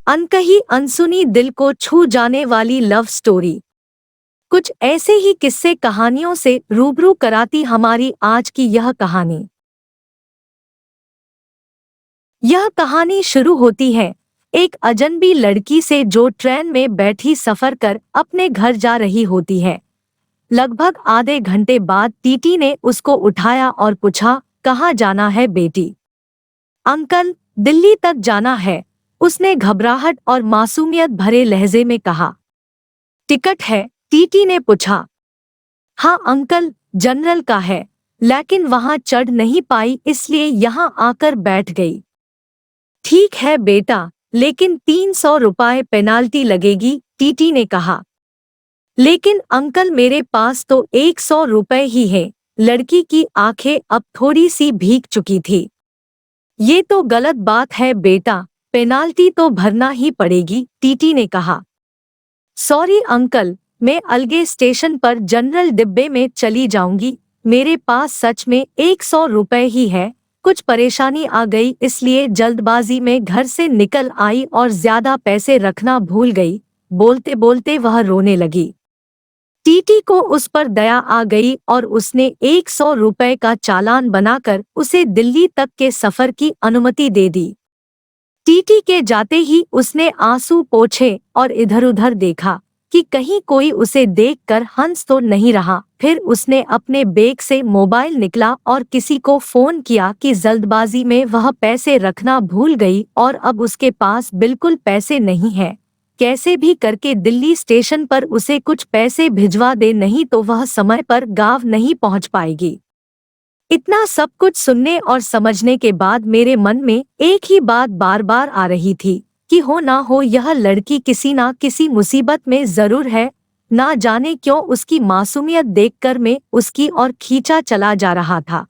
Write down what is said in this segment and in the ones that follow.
अनकही अनसुनी दिल को छू जाने वाली लव स्टोरी। कुछ ऐसे ही किस्से कहानियों से रूबरू कराती हमारी आज की यह कहानी। यह कहानी शुरू होती है एक अजनबी लड़की से जो ट्रेन में बैठी सफर कर अपने घर जा रही होती है। लगभग आधे घंटे बाद टीटी ने उसको उठाया और पूछा, कहाँ जाना है बेटी? अंकल, दिल्ली तक जाना है, उसने घबराहट और मासूमियत भरे लहजे में कहा। टिकट है? टीटी ने पूछा। हाँ अंकल, जनरल का है, लेकिन वहां चढ़ नहीं पाई इसलिए यहाँ आकर बैठ गई। ठीक है बेटा, लेकिन 300 रुपये पेनाल्टी लगेगी, टीटी ने कहा। लेकिन अंकल मेरे पास तो 100 रुपये ही है। लड़की की आंखें अब थोड़ी सी भीग चुकी थी। ये तो गलत बात है बेटा, पेनाल्टी तो भरना ही पड़ेगी, टीटी ने कहा। सॉरी अंकल, मैं अलगे स्टेशन पर जनरल डिब्बे में चली जाऊंगी। मेरे पास सच में 100 रुपये ही है। कुछ परेशानी आ गई इसलिए जल्दबाजी में घर से निकल आई और ज्यादा पैसे रखना भूल गई। बोलते बोलते वह रोने लगी। टीटी को उस पर दया आ गई और उसने 100 रुपये का चालान बनाकर उसे दिल्ली तक के सफर की अनुमति दे दी। टीटी के जाते ही उसने आंसू पोंछे और इधर-उधर देखा कि कहीं कोई उसे देखकर हंस तो नहीं रहा। फिर उसने अपने बैग से मोबाइल निकला और किसी को फोन किया कि जल्दबाजी में वह पैसे रखना भूल गई और अब उसके पास बिल्कुल पैसे नहीं हैं। कैसे भी करके दिल्ली स्टेशन पर उसे कुछ पैसे भिजवा दे, नहीं तो वह समय पर गांव नहीं पहुंच पाएगी। इतना सब कुछ सुनने और समझने के बाद मेरे मन में एक ही बात बार बार आ रही थी कि हो ना हो यह लड़की किसी ना किसी मुसीबत में जरूर है। ना जाने क्यों उसकी मासूमियत देखकर मैं उसकी ओर खींचा चला जा रहा था।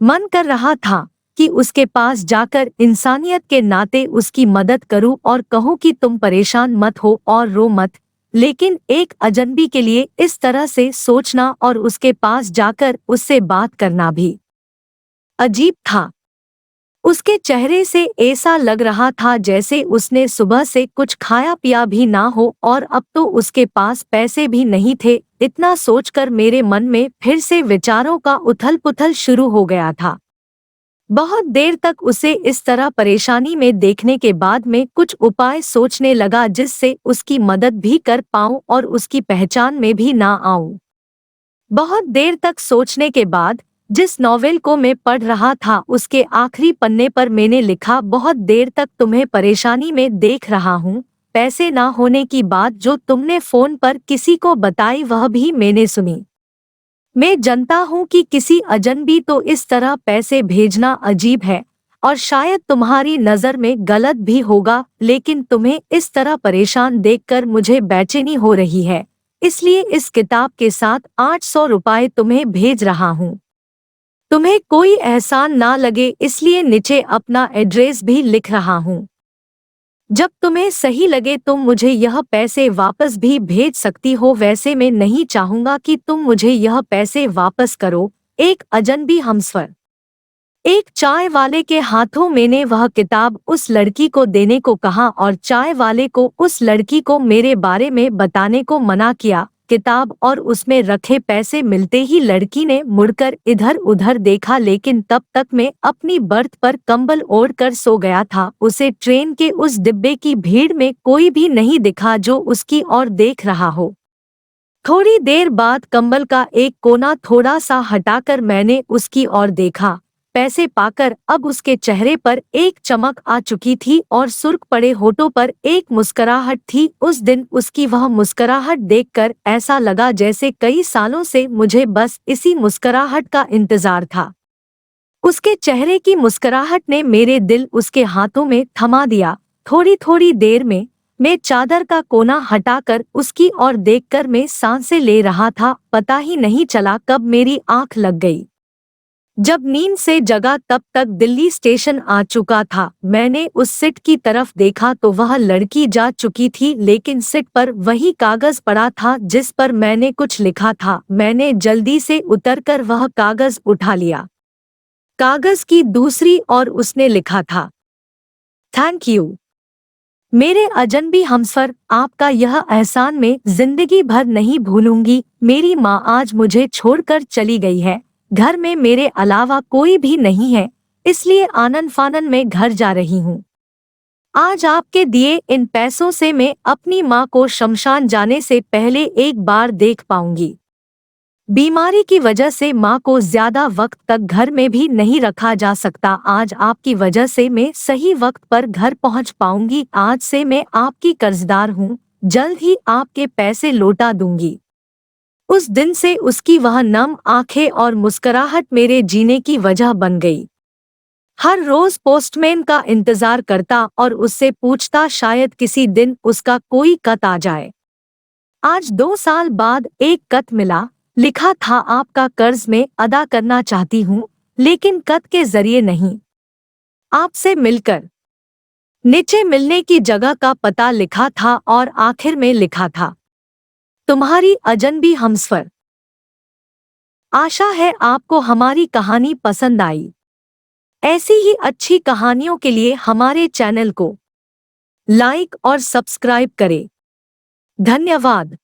मन कर रहा था कि उसके पास जाकर इंसानियत के नाते उसकी मदद करूं और कहूं कि तुम परेशान मत हो और रो मत। लेकिन एक अजनबी के लिए इस तरह से सोचना और उसके पास जाकर उससे बात करना भी अजीब था। उसके चेहरे से ऐसा लग रहा था जैसे उसने सुबह से कुछ खाया पिया भी ना हो और अब तो उसके पास पैसे भी नहीं थे। इतना सोचकर मेरे मन में फिर से विचारों का उथल-पुथल शुरू हो गया था। बहुत देर तक उसे इस तरह परेशानी में देखने के बाद मैं कुछ उपाय सोचने लगा जिससे उसकी मदद भी कर पाऊं और उसकी पहचान में भी ना आऊं। बहुत देर तक सोचने के बाद जिस नॉवेल को मैं पढ़ रहा था उसके आखिरी पन्ने पर मैंने लिखा, बहुत देर तक तुम्हें परेशानी में देख रहा हूँ। पैसे ना होने की बात जो तुमने फोन पर किसी को बताई वह भी मैंने सुनी। मैं जानता हूँ कि किसी अजनबी तो इस तरह पैसे भेजना अजीब है और शायद तुम्हारी नज़र में गलत भी होगा, लेकिन तुम्हें इस तरह परेशान देखकर मुझे बेचैनी हो रही है, इसलिए इस किताब के साथ 800 रुपये तुम्हें भेज रहा हूँ। तुम्हें कोई एहसान ना लगे इसलिए नीचे अपना एड्रेस भी लिख रहा हूँ। जब तुम्हें सही लगे तुम मुझे यह पैसे वापस भी भेज सकती हो, वैसे मैं नहीं चाहूंगा कि तुम मुझे यह पैसे वापस करो। एक अजनबी हमसफर। एक चाय वाले के हाथों मैंने वह किताब उस लड़की को देने को कहा और चाय वाले को उस लड़की को मेरे बारे में बताने को मना किया। किताब और उसमें रखे पैसे मिलते ही लड़की ने मुड़कर इधर उधर देखा, लेकिन तब तक मैं अपनी बर्थ पर कंबल ओढ़कर सो गया था। उसे ट्रेन के उस डिब्बे की भीड़ में कोई भी नहीं दिखा जो उसकी ओर देख रहा हो। थोड़ी देर बाद कंबल का एक कोना थोड़ा सा हटाकर मैंने उसकी ओर देखा। पैसे पाकर अब उसके चेहरे पर एक चमक आ चुकी थी और सुर्ख पड़े होठों पर एक मुस्कुराहट थी। उस दिन उसकी वह मुस्कुराहट देखकर ऐसा लगा जैसे कई सालों से मुझे बस इसी मुस्कुराहट का इंतजार था। उसके चेहरे की मुस्कुराहट ने मेरे दिल उसके हाथों में थमा दिया। थोड़ी थोड़ी देर में मैं चादर का कोना हटाकर उसकी ओर देखकर मैं सांसें ले रहा था। पता ही नहीं चला कब मेरी आंख लग गई। जब नींद से जगा तब तक दिल्ली स्टेशन आ चुका था। मैंने उस सीट की तरफ देखा तो वह लड़की जा चुकी थी, लेकिन सीट पर वही कागज पड़ा था जिस पर मैंने कुछ लिखा था। मैंने जल्दी से उतरकर वह कागज उठा लिया। कागज की दूसरी ओर उसने लिखा था, थैंक यू। मेरे अजनबी हमसफर, आपका यह एहसान मैं जिंदगी भर नहीं भूलूंगी। मेरी माँ आज मुझे छोड़कर चली गई है। घर में मेरे अलावा कोई भी नहीं है, इसलिए आनन फानन में घर जा रही हूँ। आज आपके दिए इन पैसों से मैं अपनी माँ को शमशान जाने से पहले एक बार देख पाऊंगी। बीमारी की वजह से माँ को ज्यादा वक्त तक घर में भी नहीं रखा जा सकता। आज आपकी वजह से मैं सही वक्त पर घर पहुँच पाऊंगी। आज से मैं आपकी कर्जदार हूँ, जल्द ही आपके पैसे लौटा दूंगी। उस दिन से उसकी वह नम आंखें और मुस्कुराहट मेरे जीने की वजह बन गई। हर रोज पोस्टमैन का इंतजार करता और उससे पूछता शायद किसी दिन उसका कोई खत आ जाए। आज 2 साल बाद एक खत मिला। लिखा था, आपका कर्ज मैं अदा करना चाहती हूँ, लेकिन खत के जरिए नहीं, आपसे मिलकर। नीचे मिलने की जगह का पता लिखा था और आखिर में लिखा था, तुम्हारी अजनबी हमसफर। आशा है आपको हमारी कहानी पसंद आई। ऐसी ही अच्छी कहानियों के लिए हमारे चैनल को लाइक और सब्सक्राइब करें। धन्यवाद।